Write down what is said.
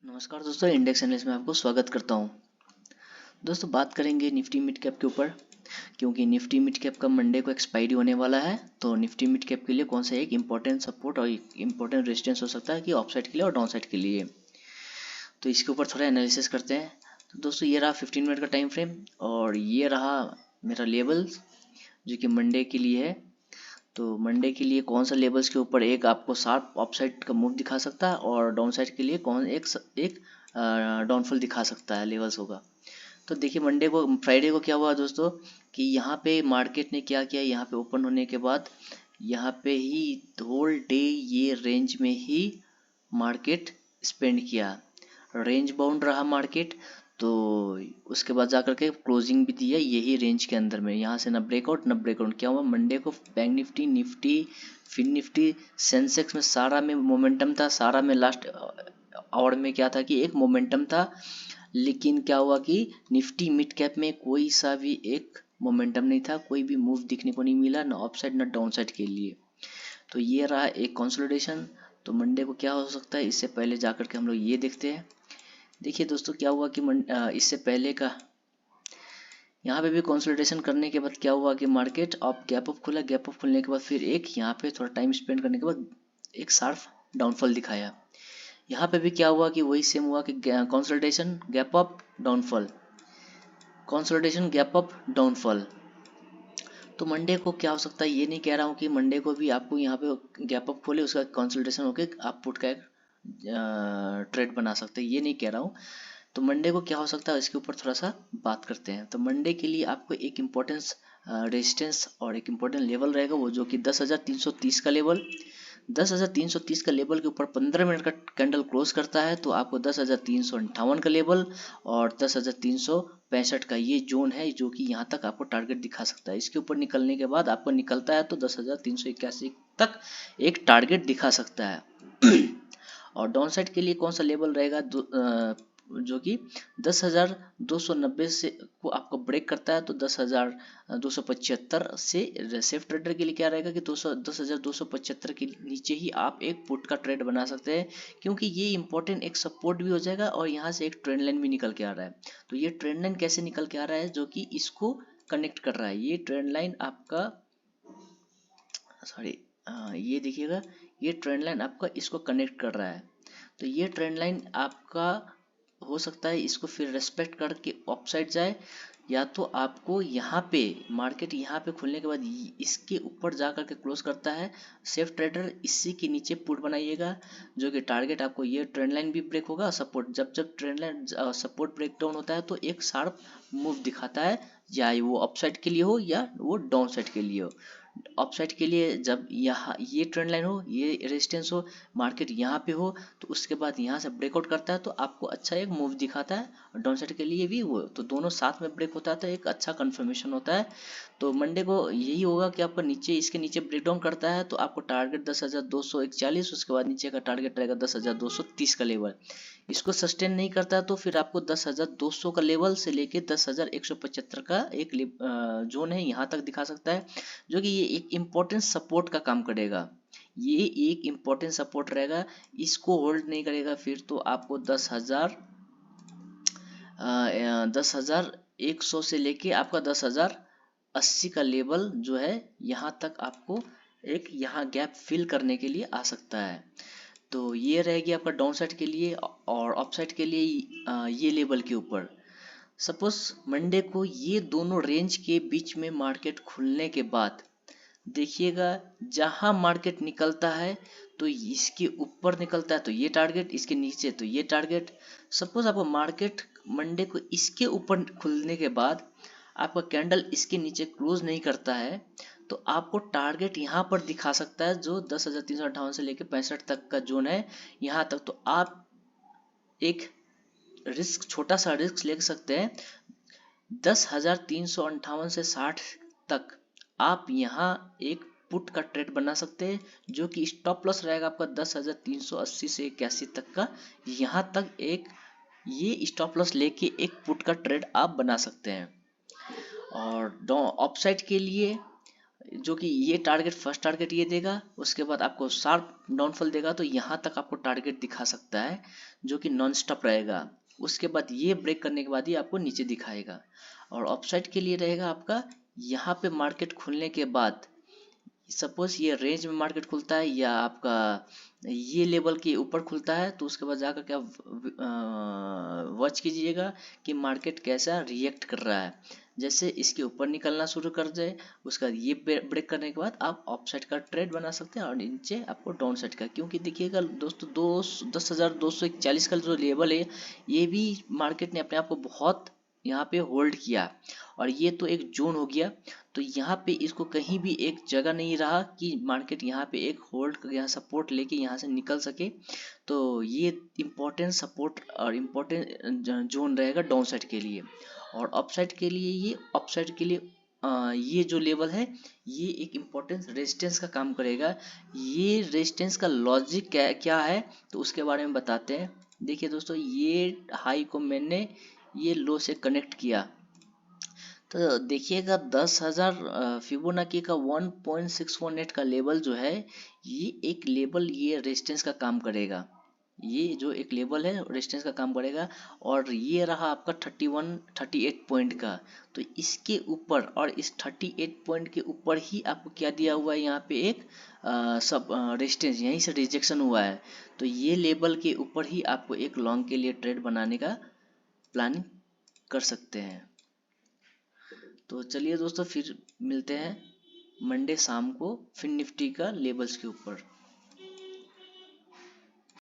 नमस्कार दोस्तों, index analysis में आपको स्वागत करता हूं। दोस्तों, बात करेंगे निफ्टी मिड कैप के ऊपर, क्योंकि निफ्टी मिड कैप का मंडे को एक्सपायरी होने वाला है। तो निफ्टी मिड कैप के लिए कौन सा एक इम्पोर्टेंट सपोर्ट और एक इम्पोर्टेंट रेजिस्टेंस हो सकता है कि अपसाइड के लिए और डाउन साइड के लिए, तो इसके ऊपर थोड़ा एनालिसिस करते हैं। तो दोस्तों, ये रहा 15 मिनट का टाइम फ्रेम और ये रहा मेरा लेवल जो कि मंडे के लिए है। तो मंडे के लिए कौन सा लेवल्स के ऊपर एक आपको शार्प अपसाइड का मूव दिखा सकता है और डाउन साइड के लिए कौन एक डाउनफॉल दिखा सकता है लेवल्स होगा। तो देखिए, मंडे को फ्राइडे को क्या हुआ दोस्तों कि यहाँ पे मार्केट ने क्या किया, यहाँ पे ओपन होने के बाद यहाँ पे ही होल डे ये रेंज में ही मार्केट स्पेंड किया, रेंज बाउंड रहा मार्केट। तो उसके बाद जाकर के क्लोजिंग भी दी है यही रेंज के अंदर में, यहाँ से ना ब्रेकआउट ना ब्रेकआउट। क्या हुआ मंडे को, बैंक निफ्टी, निफ्टी, फिन निफ्टी, सेंसेक्स में सारा में मोमेंटम था, सारा में लास्ट आवर में क्या था कि एक मोमेंटम था। लेकिन क्या हुआ कि निफ्टी मिड कैप में कोई सा भी एक मोमेंटम नहीं था, कोई भी मूव दिखने को नहीं मिला, ना अप साइड ना डाउन साइड के लिए। तो ये रहा एक कंसोलिडेशन। तो मंडे को क्या हो सकता है, इससे पहले जाकर के हम लोग ये देखते हैं। देखिए दोस्तों, क्या हुआ कि इससे पहले का यहाँ पे भी कंसोलिडेशन करने के बाद क्या हुआ कि मार्केट अब गैप अप खुला, गैप अप खुलने के बाद फिर एक यहाँ पे थोड़ा टाइम स्पेंड करने के बाद एक शार्प डाउनफॉल दिखाया। यहाँ पे भी क्या हुआ कि वही सेम हुआ कि consolidation, gap up, downfall, consolidation, gap up, downfall. तो मंडे को क्या हो सकता है, ये नहीं कह रहा हूँ कि मंडे को भी आपको यहाँ पे गैप अप खोले उसका कंसोलिडेशन होके आप पुट का एक ट्रेड बना सकते हैं, ये नहीं कह रहा हूँ। तो मंडे को क्या हो सकता है इसके ऊपर थोड़ा सा बात करते हैं। तो मंडे के लिए आपको एक इम्पोर्टेंस रेजिस्टेंस और एक इम्पोर्टेंट लेवल रहेगा, वो जो कि 10,330 का लेवल। 10,330 का लेवल के ऊपर 15 मिनट का कैंडल क्लोज करता है तो आपको 10,358 का लेवल और 10,365 का ये जोन है जो कि यहाँ तक आपको टारगेट दिखा सकता है। इसके ऊपर निकलने के बाद आपको निकलता है तो 10,381 तक एक टारगेट दिखा सकता है। और डाउन साइड के लिए कौन सा लेवल रहेगा, जो कि 10,290 से को आपको ब्रेक करता है तो 10,275 से सेफ ट्रेडर के लिए क्या रहेगा कि 10,275 के नीचे ही आप एक पुट का ट्रेड बना सकते हैं, क्योंकि ये इंपॉर्टेंट एक सपोर्ट भी हो जाएगा और यहाँ से एक ट्रेंड लाइन भी निकल के आ रहा है। तो ये ट्रेंड लाइन कैसे निकल के आ रहा है, जो कि इसको कनेक्ट कर रहा है। ये ट्रेंड लाइन आपका, सॉरी, ये देखिएगा, ये ट्रेंड लाइन आपका इसको कनेक्ट कर रहा है। तो ये ट्रेंड लाइन आपका हो सकता है इसको फिर रेस्पेक्ट करके अपसाइड जाए, या तो आपको यहाँ पे मार्केट यहाँ पे खुलने के बाद इसके ऊपर जा करके क्लोज करता है। सेफ ट्रेडर इसी के नीचे पुट बनाइएगा, जो कि टारगेट आपको ये ट्रेंड लाइन भी ब्रेक होगा। सपोर्ट, जब जब trend line support break down होता है तो एक शार्प मूव दिखाता है, या वो अपसाइड के लिए हो या वो डाउन साइड के लिए हो। अपसाइड के लिए जब यहाँ ये ट्रेंड लाइन हो, ये रेजिस्टेंस हो, मार्केट यहाँ पे हो, तो उसके बाद यहाँ से ब्रेकआउट करता है तो आपको अच्छा एक मूव दिखाता है। और डाउन साइड के लिए भी वो, तो दोनों साथ में ब्रेक होता है तो एक अच्छा कंफर्मेशन होता है। तो मंडे को यही होगा कि आपका नीचे, इसके नीचे ब्रेक डाउन करता है तो आपको टारगेट 10,241, उसके बाद नीचे का टारगेट रहेगा 10,230 का लेवल। इसको सस्टेन नहीं करता तो फिर आपको 10,200 का लेवल से लेके 10,175 का एक जोन है यहाँ तक दिखा सकता है, जो कि ये एक इम्पोर्टेंट सपोर्ट का काम करेगा। ये एक इम्पोर्टेंट सपोर्ट रहेगा, इसको होल्ड नहीं करेगा फिर तो आपको 10,100 से लेके आपका 10,080 का लेवल जो है यहाँ तक आपको एक यहाँ गैप फिल करने के लिए आ सकता है। तो ये रहेगी आपका डाउन साइड के लिए, और अप साइड के लिए ये लेवल के ऊपर सपोज मंडे को ये दोनों रेंज के बीच में मार्केट खुलने के बाद देखिएगा, जहां मार्केट निकलता है तो इसके ऊपर निकलता है तो ये टारगेट, इसके नीचे तो ये टारगेट। सपोज आपको मार्केट मंडे को इसके ऊपर खुलने के बाद आपका कैंडल इसके नीचे क्लोज नहीं करता है तो आपको टारगेट यहाँ पर दिखा सकता है, जो 10,358 से लेकर 65 तक का जोन है यहाँ तक। तो आप एक रिस्क, छोटा सा रिस्क ले सकते हैं। 10,358 से 60 तक आप यहाँ एक पुट का ट्रेड बना सकते हैं, जो कि स्टॉप लॉस रहेगा आपका 10,380 से 81 तक का। यहाँ तक एक ये स्टॉप लॉस लेके एक पुट का ट्रेड आप बना सकते हैं। और अपसाइड के लिए जो कि ये टारगेट, फर्स्ट टारगेट ये देगा, उसके बाद आपको शार्प डाउनफॉल देगा, तो यहाँ तक आपको टारगेट दिखा सकता है जो कि नॉन स्टॉप रहेगा। उसके बाद ये ब्रेक करने के बाद ही आपको नीचे दिखाएगा। और अपसाइड के लिए रहेगा आपका यहाँ पे मार्केट खुलने के बाद, सपोज ये रेंज में मार्केट खुलता है या आपका ये लेवल के ऊपर खुलता है, तो उसके बाद जाकर के आप वॉच कीजिएगा कि मार्केट कैसा रिएक्ट कर रहा है। जैसे इसके ऊपर निकलना शुरू कर जाए, उसका ये ब्रेक करने के बाद आप अपसाइड का ट्रेड बना सकते हैं, और नीचे आपको डाउन साइड का। क्योंकि देखिएगा दोस्तों, 10,241 का जो लेवल है, ये भी मार्केट ने अपने आप को बहुत यहाँ पे होल्ड किया, और ये तो एक जोन हो गया। तो यहाँ पे इसको कहीं भी एक जगह नहीं रहा कि मार्केट यहाँ पे एक होल्ड, यहाँ सपोर्ट लेके यहाँ से निकल सके। तो ये इम्पोर्टेंट सपोर्ट और इम्पोर्टेंट जोन रहेगा डाउन साइड के लिए। और अपसाइड के लिए, ये अपसाइड के लिए ये जो लेवल है, ये एक इम्पोर्टेंट रेजिस्टेंस का काम करेगा। ये रेजिस्टेंस का लॉजिक क्या है, तो उसके बारे में बताते हैं। देखिए दोस्तों, ये हाई को मैंने ये लो से कनेक्ट किया, तो देखिएगा 10,000 फिबोनाची का 1.618 का लेवल जो है, ये एक लेवल, ये रेजिस्टेंस का काम करेगा। ये जो एक लेवल है रेजिस्टेंस का काम करेगा। और ये रहा आपका 38 पॉइंट का। तो इसके ऊपर और इस 38 पॉइंट के ऊपर ही आपको क्या दिया हुआ है, यहाँ पे एक सब रेजिस्टेंस, यहीं से रिजेक्शन हुआ है। तो ये लेवल के ऊपर ही आपको एक लॉन्ग के लिए ट्रेड बनाने का प्लानिंग कर सकते हैं। तो चलिए दोस्तों, फिर मिलते हैं मंडे शाम को फिर निफ्टी का लेवल्स के ऊपर।